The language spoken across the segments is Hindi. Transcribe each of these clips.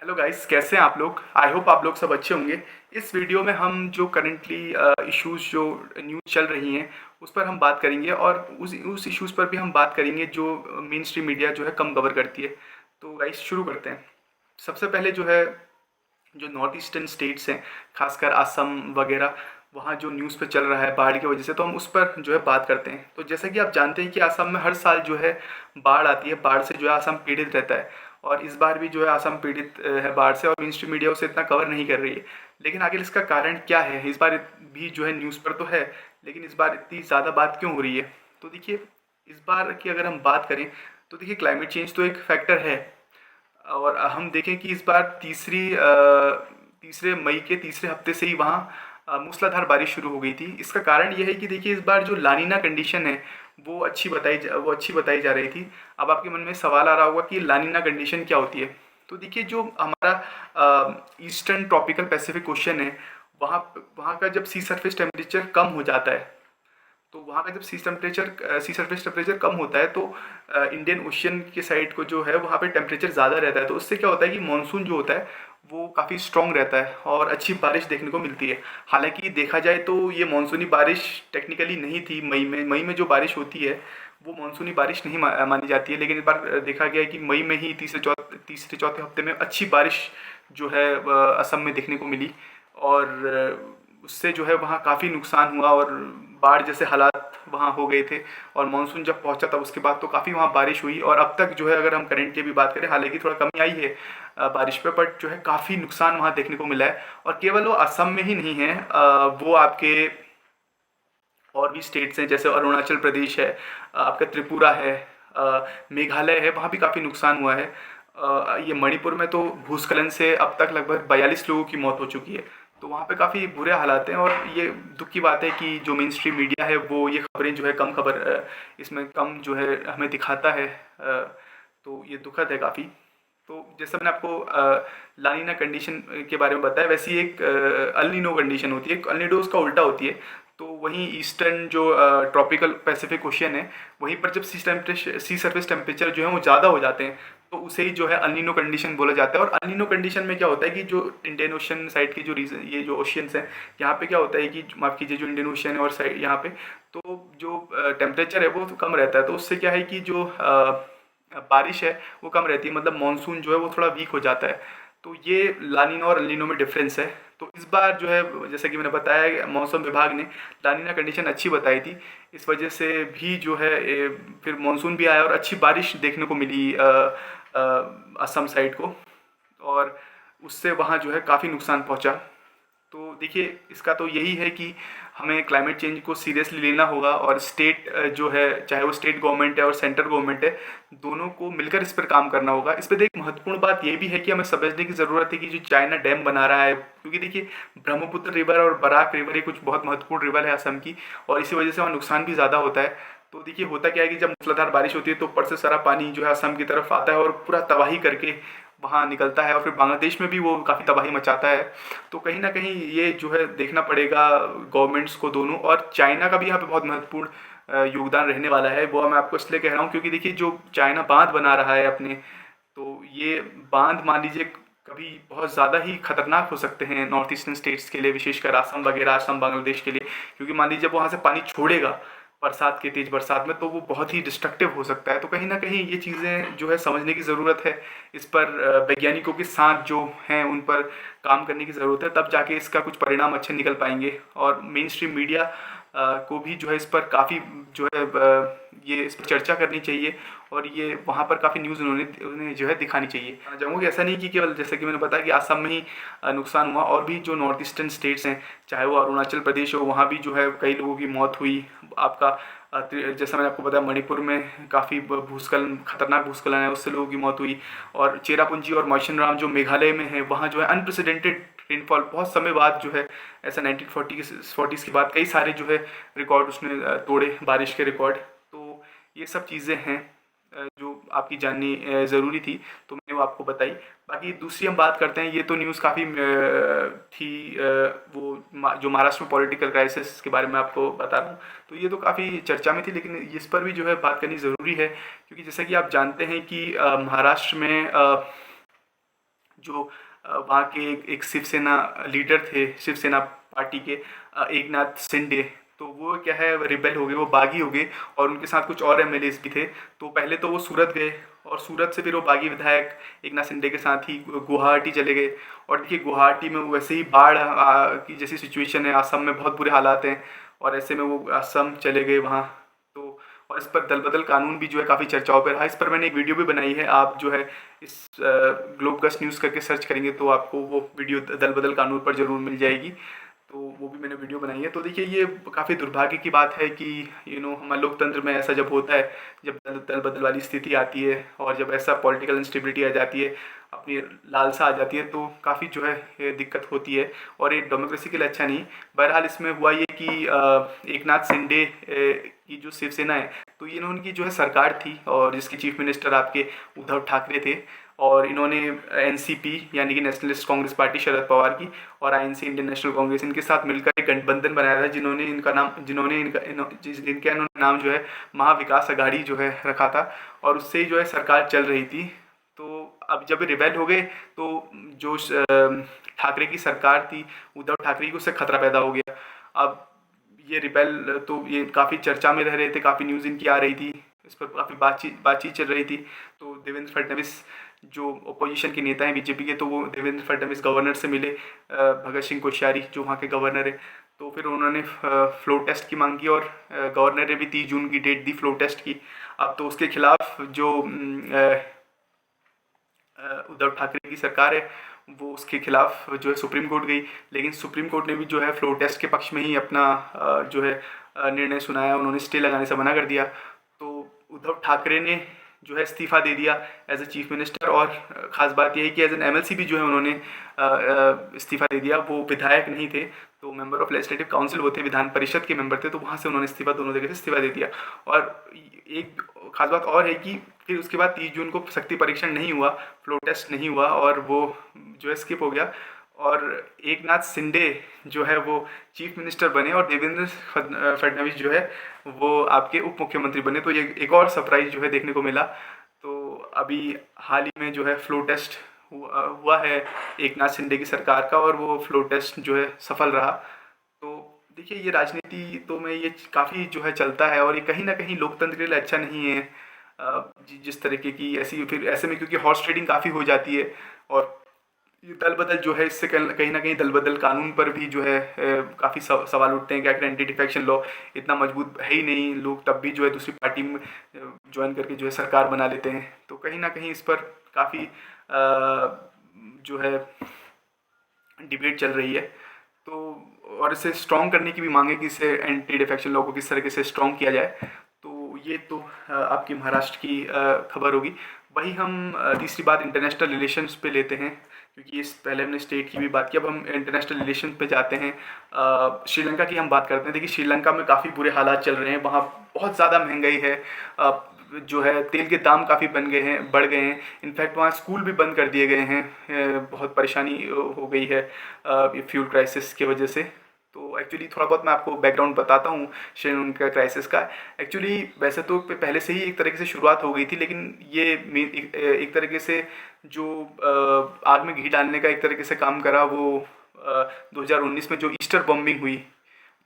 हेलो गाइस, कैसे हैं आप लोग? आई होप आप लोग सब अच्छे होंगे। इस वीडियो में हम जो करंटली इश्यूज़ जो न्यूज़ चल रही हैं, उस पर हम बात करेंगे और उस इश्यूज़ पर भी हम बात करेंगे जो मेन स्ट्रीम मीडिया जो है कम कवर करती है। तो गाइस शुरू करते हैं। सबसे पहले जो है, जो नॉर्थ ईस्टर्न स्टेट्स हैं, खासकर असम वगैरह, वहाँ जो न्यूज़ पे चल रहा है बाढ़ की वजह से, तो हम उस पर जो है बात करते हैं। तो जैसा कि आप जानते हैं कि असम में हर साल जो है बाढ़ आती है, बाढ़ से जो है असम पीड़ित रहता है। और इस बार भी जो है असम पीड़ित है बाढ़ से, और मेन स्ट्रीम मीडिया उसे इतना कवर नहीं कर रही है। लेकिन आखिर इसका कारण क्या है? इस बार भी जो है न्यूज़ पर तो है, लेकिन इस बार इतनी ज़्यादा बात क्यों हो रही है? तो देखिए, इस बार की अगर हम बात करें तो देखिए, क्लाइमेट चेंज तो एक फैक्टर है। और हम देखें कि इस बार तीसरे मई के तीसरे हफ्ते से ही वहाँ मूसलाधार बारिश शुरू हो गई थी। इसका कारण ये है कि देखिए, इस बार जो लानीना कंडीशन है वो अच्छी बताई जा रही थी। अब आपके मन में सवाल आ रहा होगा कि लानीना कंडीशन क्या होती है? तो देखिए, जो हमारा ईस्टर्न ट्रॉपिकल पैसिफिक ओशन है, वहाँ वहाँ का जब सी सरफेस टेम्परेचर कम हो जाता है, तो वहाँ का जब सी सरफेस टेम्परेचर कम होता है, तो इंडियन ओशियन के साइड को जो है वहाँ पे टेम्परेचर ज़्यादा रहता है। तो उससे क्या होता है कि मानसून जो होता है वो काफ़ी स्ट्रॉन्ग रहता है और अच्छी बारिश देखने को मिलती है। हालांकि देखा जाए तो ये मानसूनी बारिश टेक्निकली नहीं थी। मई में जो बारिश होती है वो मानसूनी बारिश नहीं मानी जाती है। लेकिन इस बार देखा गया है कि मई में ही तीसरे चौथे हफ्ते में अच्छी बारिश जो है असम में देखने को मिली। और उससे जो है वहाँ काफ़ी नुकसान हुआ और बाढ़ जैसे हालात वहाँ हो गए थे। और मानसून जब पहुँचा तब उसके बाद तो काफ़ी वहाँ बारिश हुई। और अब तक जो है, अगर हम करंट की भी बात करें, हालांकि थोड़ा कमी आई है बारिश पे, बट जो है काफ़ी नुकसान वहाँ देखने को मिला है। और केवल वो असम में ही नहीं है, वो आपके और भी स्टेट्स हैं, जैसे अरुणाचल प्रदेश है, आपका त्रिपुरा है, मेघालय है, वहाँ भी काफ़ी नुकसान हुआ है। ये मणिपुर में तो भूस्खलन से अब तक लगभग 42 लोगों की मौत हो चुकी है। तो वहाँ पे काफ़ी बुरे हालात हैं। और ये दुख की बात है कि जो मेन स्ट्रीम मीडिया है वो ये खबरें जो है इसमें कम जो है हमें दिखाता है। तो ये दुखद है काफ़ी। तो जैसा मैंने आपको लानीना कंडीशन के बारे में बताया, वैसी एक अल कंडीशन होती है। अल उसका उल्टा होती है। तो वहीं ईस्टर्न जो ट्रॉपिकल पैसिफिक ओशियन है, वहीं पर जब सी सरफेस टेम्परेचर जो है वो ज़्यादा हो जाते हैं, तो उसे ही जो है अल कंडीशन बोला जाता है। और अल कंडीशन में क्या होता है कि जो इंडियन ओशन साइड की जो रीजन, ये जो ओशियंस हैं, यहाँ पे क्या होता है कि माफ़ कीजिए, जो इंडियन ओशन है और साइड यहाँ पे, तो जो टेम्परेचर है वो तो कम रहता है। तो उससे क्या है कि जो बारिश है वो कम रहती है, मतलब मानसून जो है वो थोड़ा वीक हो जाता है। तो ये लानिना और अल में डिफरेंस है। तो इस बार जो है, जैसा कि मैंने बताया, मौसम विभाग ने लानिना कंडीशन अच्छी बताई थी। इस वजह से भी जो है फिर मानसून भी आया और अच्छी बारिश देखने को मिली असम साइड को। और उससे वहाँ जो है काफ़ी नुकसान पहुँचा। तो देखिए, इसका तो यही है कि हमें क्लाइमेट चेंज को सीरियसली लेना होगा। और स्टेट जो है, चाहे वो स्टेट गवर्नमेंट है और सेंट्रल गवर्नमेंट है, दोनों को मिलकर इस पर काम करना होगा। इस पर एक महत्वपूर्ण बात ये भी है कि हमें समझने की ज़रूरत है कि जो चाइना डैम बना रहा है, क्योंकि देखिए, ब्रह्मपुत्र रिवर और बराक रिवर, ये कुछ बहुत महत्वपूर्ण रिवर है असम की, और इसी वजह से वहाँ नुकसान भी ज़्यादा होता है। तो देखिए, होता क्या है कि जब मूसलाधार बारिश होती है तो ऊपर से सारा पानी जो है असम की तरफ आता है और पूरा तबाही करके वहाँ निकलता है, और फिर बांग्लादेश में भी वो काफ़ी तबाही मचाता है। तो कहीं ना कहीं ये जो है देखना पड़ेगा गवर्नमेंट्स को दोनों। और चाइना का भी यहाँ पे बहुत महत्वपूर्ण योगदान रहने वाला है। वो मैं आपको इसलिए कह रहा हूँ क्योंकि देखिए, जो चाइना बांध बना रहा है अपने, तो ये बांध मान लीजिए कभी बहुत ज़्यादा ही खतरनाक हो सकते हैं नॉर्थ ईस्टर्न स्टेट्स के लिए, विशेषकर असम वगैरह, असम बांग्लादेश के लिए। क्योंकि मान लीजिए जब वहाँ से पानी छोड़ेगा बरसात के, तेज़ बरसात में, तो वो बहुत ही डिस्ट्रक्टिव हो सकता है। तो कहीं ना कहीं ये चीज़ें जो है समझने की ज़रूरत है। इस पर वैज्ञानिकों के साथ जो हैं उन पर काम करने की ज़रूरत है, तब जाके इसका कुछ परिणाम अच्छे निकल पाएंगे। और मेन स्ट्रीम मीडिया को भी जो है इस पर काफ़ी जो है ये इस पर चर्चा करनी चाहिए। और ये वहाँ पर काफ़ी न्यूज़ उन्हें जो है दिखानी चाहिए। चाहूँगा कि ऐसा नहीं कि केवल, जैसे कि मैंने बताया, कि असम में ही नुकसान हुआ, और भी जो नॉर्थ ईस्टर्न स्टेट्स हैं, चाहे वो अरुणाचल प्रदेश हो, वहाँ भी जो है कई लोगों की मौत हुई। आपका जैसा मैंने आपको बताया, मणिपुर में काफ़ी भूस्खलन, खतरनाक भूस्खलन है, उससे लोगों की मौत हुई। और चेरापूंजी और मौसिनराम जो मेघालय में है, वहाँ जो है अनप्रेसिडेंटेड रेनफॉल, बहुत समय बाद जो है, ऐसा 1940s के बाद कई सारे जो है रिकॉर्ड उसने तोड़े, बारिश के रिकॉर्ड। तो ये सब चीज़ें हैं जो आपकी जाननी ज़रूरी थी, तो मैंने वो आपको बताई। बाकी दूसरी हम बात करते हैं, ये तो न्यूज़ काफ़ी थी, जो महाराष्ट्र में पॉलिटिकल क्राइसिस के बारे में आपको बता रहा हूँ। तो ये तो काफ़ी चर्चा में थी, लेकिन इस पर भी जो है बात करनी ज़रूरी है। क्योंकि जैसा कि आप जानते हैं कि महाराष्ट्र में जो वहाँ के एक शिवसेना लीडर थे, शिवसेना पार्टी के एकनाथ शिंदे, तो वो क्या है रिबेल हो गए, वो बागी हो गए और उनके साथ कुछ और एमएलएज भी थे। तो पहले तो वो सूरत गए और सूरत से फिर वो बागी विधायक एकनाथ शिंदे के साथ ही गुवाहाटी चले गए। और देखिए गुवाहाटी में वैसे ही बाढ़ की जैसी सिचुएशन है, असम में बहुत बुरे हालात हैं और ऐसे में वो असम चले गए वहाँ। तो और इस पर दल बदल कानून भी जो है काफ़ी चर्चाओं पर रहा। इस पर मैंने एक वीडियो भी बनाई है, आप जो है इस ग्लोब गस्ट न्यूज़ करके सर्च करेंगे तो आपको वो वीडियो दल बदल कानून पर ज़रूर मिल जाएगी। तो वो भी मैंने वीडियो बनाई है। तो देखिए ये काफ़ी दुर्भाग्य की बात है कि हमारे लोकतंत्र में ऐसा जब होता है, जब दल बदल वाली स्थिति आती है और जब ऐसा पॉलिटिकल इंस्टेबिलिटी आ जाती है, अपनी लालसा आ जाती है, तो काफ़ी जो है ये दिक्कत होती है और ये डेमोक्रेसी के लिए अच्छा नहीं। बहरहाल इसमें हुआ ये कि एकनाथ शिंदे की जो शिवसेना है, तो इन्होंने की जो है सरकार थी और जिसके चीफ मिनिस्टर आपके उद्धव ठाकरे थे और इन्होंने एनसीपी यानी कि नेशनलिस्ट कांग्रेस पार्टी शरद पवार की और आईएनसी इंडियन नेशनल कांग्रेस, इनके साथ मिलकर एक गठबंधन बनाया था जिनका इन्होंने नाम जो है महाविकास अघाड़ी जो है रखा था और उससे ही जो है सरकार चल रही थी। तो अब जब रिबेल हो गए तो जो ठाकरे की सरकार थी, उद्धव ठाकरे की, उससे खतरा पैदा हो गया। अब ये रिबेल तो ये काफ़ी चर्चा में रह रहे थे, काफ़ी न्यूज़ इनकी आ रही थी, इस पर काफ़ी बातचीत चल रही थी। तो देवेंद्र फडणवीस जो अपोजिशन के नेता हैं बीजेपी के, तो वो देवेंद्र फडणवीस गवर्नर से मिले, भगत सिंह कोश्यारी जो वहाँ के गवर्नर है। तो फिर उन्होंने फ्लो टेस्ट की मांग की और गवर्नर ने भी 30 जून की डेट दी फ्लो टेस्ट की। अब तो उसके खिलाफ जो उद्धव ठाकरे की सरकार है, वो उसके खिलाफ जो है सुप्रीम कोर्ट गई, लेकिन सुप्रीम कोर्ट ने भी जो है फ्लो टेस्ट के पक्ष में ही अपना जो है निर्णय सुनाया, उन्होंने स्टे लगाने से मना कर दिया। तो उद्धव ठाकरे ने जो है इस्तीफ़ा दे दिया एज ए चीफ मिनिस्टर और ख़ास बात यह है कि एज एन एमएलसी भी जो है उन्होंने इस्तीफ़ा दे दिया। वो विधायक नहीं थे, तो मेंबर ऑफ लेजिस्लेटिव काउंसिल होते, विधान परिषद के मेंबर थे, तो वहाँ से उन्होंने इस्तीफ़ा, दोनों जगह से इस्तीफ़ा दे दिया। और एक खास बात और है कि फिर उसके बाद 30 जून को शक्ति परीक्षण नहीं हुआ, फ्लो टेस्ट नहीं हुआ और वो जो है स्किप हो गया और एकनाथ शिंदे जो है वो चीफ मिनिस्टर बने और देवेंद्र फडणवीस जो है वो आपके उप मुख्यमंत्री बने। तो ये एक और सरप्राइज जो है देखने को मिला। तो अभी हाल ही में जो है फ्लो टेस्ट हुआ है एकनाथ शिंदे की सरकार का और वो फ्लो टेस्ट जो है सफल रहा। तो देखिए ये राजनीति तो में ये काफ़ी जो है चलता है और ये कहीं ना कहीं लोकतंत्र के लिए अच्छा नहीं है। जिस तरीके की ऐसी फिर ऐसे में क्योंकि हॉर्स ट्रेडिंग काफ़ी हो जाती है और ये दल बदल जो है इससे कहीं ना कहीं दल बदल कानून पर भी जो है काफ़ी सवाल उठते हैं कि आखिर एंटी डिफेक्शन लॉ इतना मजबूत है ही नहीं, लोग तब भी जो है दूसरी पार्टी में ज्वाइन करके जो है सरकार बना लेते हैं। तो कहीं ना कहीं इस पर काफ़ी जो है डिबेट चल रही है। तो और इसे स्ट्रॉन्ग करने की भी मांग है कि इसे एंटी डिफेक्शन लॉ को किस तरीके से स्ट्रॉन्ग किया जाए। तो ये तो आपकी महाराष्ट्र की खबर होगी। वही हम तीसरी बात इंटरनेशनल रिलेशंस पे लेते हैं, क्योंकि इस पहले हमने स्टेट की भी बात की, अब हम इंटरनेशनल रिलेशन पे जाते हैं। श्रीलंका की हम बात करते हैं। देखिए श्रीलंका में काफ़ी बुरे हालात चल रहे हैं, वहाँ बहुत ज़्यादा महंगाई है, जो है तेल के दाम काफ़ी बढ़ गए हैं। इनफैक्ट वहाँ स्कूल भी बंद कर दिए गए हैं, बहुत परेशानी हो गई है फ्यूल क्राइसिस की वजह से। तो एक्चुअली थोड़ा बहुत मैं आपको बैकग्राउंड बताता हूँ श्रीलंका क्राइसिस का। एक्चुअली वैसे तो पहले से ही एक तरीके से शुरुआत हो गई थी, लेकिन ये एक तरीके से जो आग में घी डालने का एक तरीके से काम करा वो 2019 में जो ईस्टर बॉम्बिंग हुई,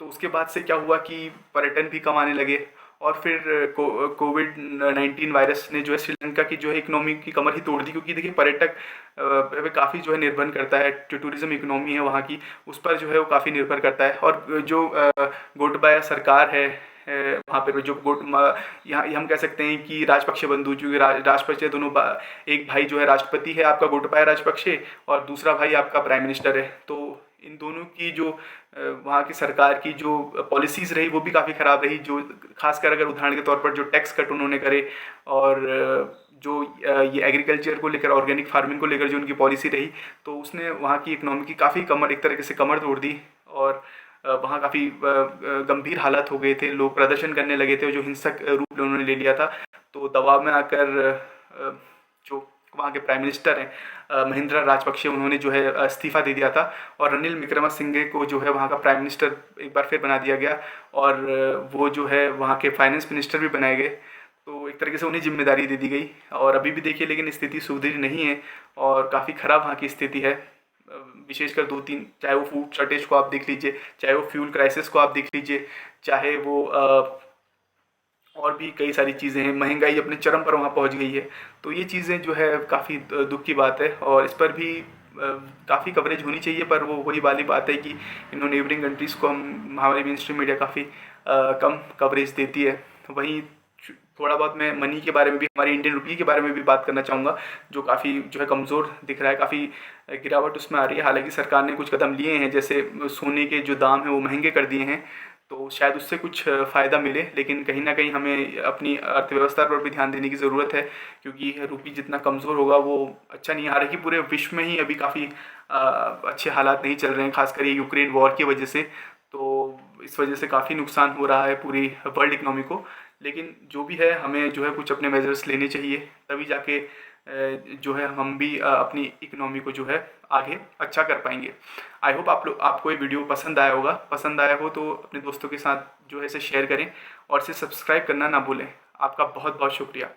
तो उसके बाद से क्या हुआ कि पर्यटन भी कम आने लगे और फिर कोविड-19 वायरस ने जो है श्रीलंका की जो है इकोनॉमी की कमर ही तोड़ दी। क्योंकि देखिए पर्यटक पे काफ़ी जो है निर्भर करता है, जो टूरिज़्म इकोनॉमी है वहाँ की, उस पर जो है वो काफ़ी निर्भर करता है। और जो गोटबाया सरकार है वहाँ पर जो यहाँ हम कह सकते हैं कि राजपक्षे बंधु, जो राजपक्षे दोनों एक भाई जो है राष्ट्रपति है आपका गोटबाया राजपक्षे और दूसरा भाई आपका प्राइम मिनिस्टर है। तो इन दोनों की जो वहाँ की सरकार की जो पॉलिसीज़ रही वो भी काफ़ी ख़राब रही। जो खासकर अगर उदाहरण के तौर पर जो टैक्स कट उन्होंने करे और जो ये एग्रीकल्चर को लेकर, ऑर्गेनिक फार्मिंग को लेकर जो उनकी पॉलिसी रही, तो उसने वहाँ की इकोनॉमी की काफ़ी एक तरीके से कमर तोड़ दी और वहाँ काफ़ी गंभीर हालात हो गए थे, लोग प्रदर्शन करने लगे थे, जो हिंसक रूप उन्होंने ले लिया था। तो दबाव में आकर जो वहाँ के प्राइम मिनिस्टर हैं महिंद्रा राजपक्षे, उन्होंने जो है इस्तीफ़ा दे दिया था और रनिल विक्रमसिंघे को जो है वहाँ का प्राइम मिनिस्टर एक बार फिर बना दिया गया और वो जो है वहाँ के फाइनेंस मिनिस्टर भी बनाए गए। तो एक तरीके से उन्हें ज़िम्मेदारी दे दी गई और अभी भी देखिए लेकिन स्थिति सुधरी नहीं है और काफ़ी ख़राब वहाँ की स्थिति है। विशेषकर 2-3 चाहे वो फूड शॉर्टेज को आप देख लीजिए, चाहे वो फ्यूल क्राइसिस को आप देख लीजिए, चाहे वो और भी कई सारी चीज़ें हैं, महँगाई अपने चरम पर वहाँ पहुँच गई है। तो ये चीज़ें जो है काफ़ी दुःख की बात है और इस पर भी काफ़ी कवरेज होनी चाहिए, पर वो वही वाली बात है कि इन्हों नेबरिंग कंट्रीज़ को हम हमारी मेन स्ट्रीम मीडिया काफ़ी कम कवरेज देती है। वहीं थोड़ा बहुत मैं मनी के बारे में भी, हमारी इंडियन रुपये के बारे में भी बात करना चाहूँगा, जो काफ़ी जो है कमज़ोर दिख रहा है, काफ़ी गिरावट उसमें आ रही है। हालाँकि सरकार ने कुछ कदम लिए हैं, जैसे सोने के जो दाम हैं वो महँगे कर दिए हैं, तो शायद उससे कुछ फ़ायदा मिले, लेकिन कहीं न कहीं हमें अपनी अर्थव्यवस्था पर भी ध्यान देने की ज़रूरत है, क्योंकि रूपी जितना कमज़ोर होगा वो अच्छा नहीं है। हालाँकि पूरे विश्व में ही अभी काफ़ी अच्छे हालात नहीं चल रहे हैं, ख़ासकर ये यूक्रेन वॉर की वजह से। तो इस वजह से काफ़ी नुकसान हो रहा है पूरी वर्ल्ड इकोनॉमी को। लेकिन जो भी है हमें जो है कुछ अपने मेजर्स लेने चाहिए, तभी जाके जो है हम भी अपनी इकोनॉमी को जो है आगे अच्छा कर पाएंगे। आई होप आपको ये वीडियो पसंद आया होगा। पसंद आया हो तो अपने दोस्तों के साथ जो है इसे शेयर करें और इसे सब्सक्राइब करना ना भूलें। आपका बहुत बहुत शुक्रिया।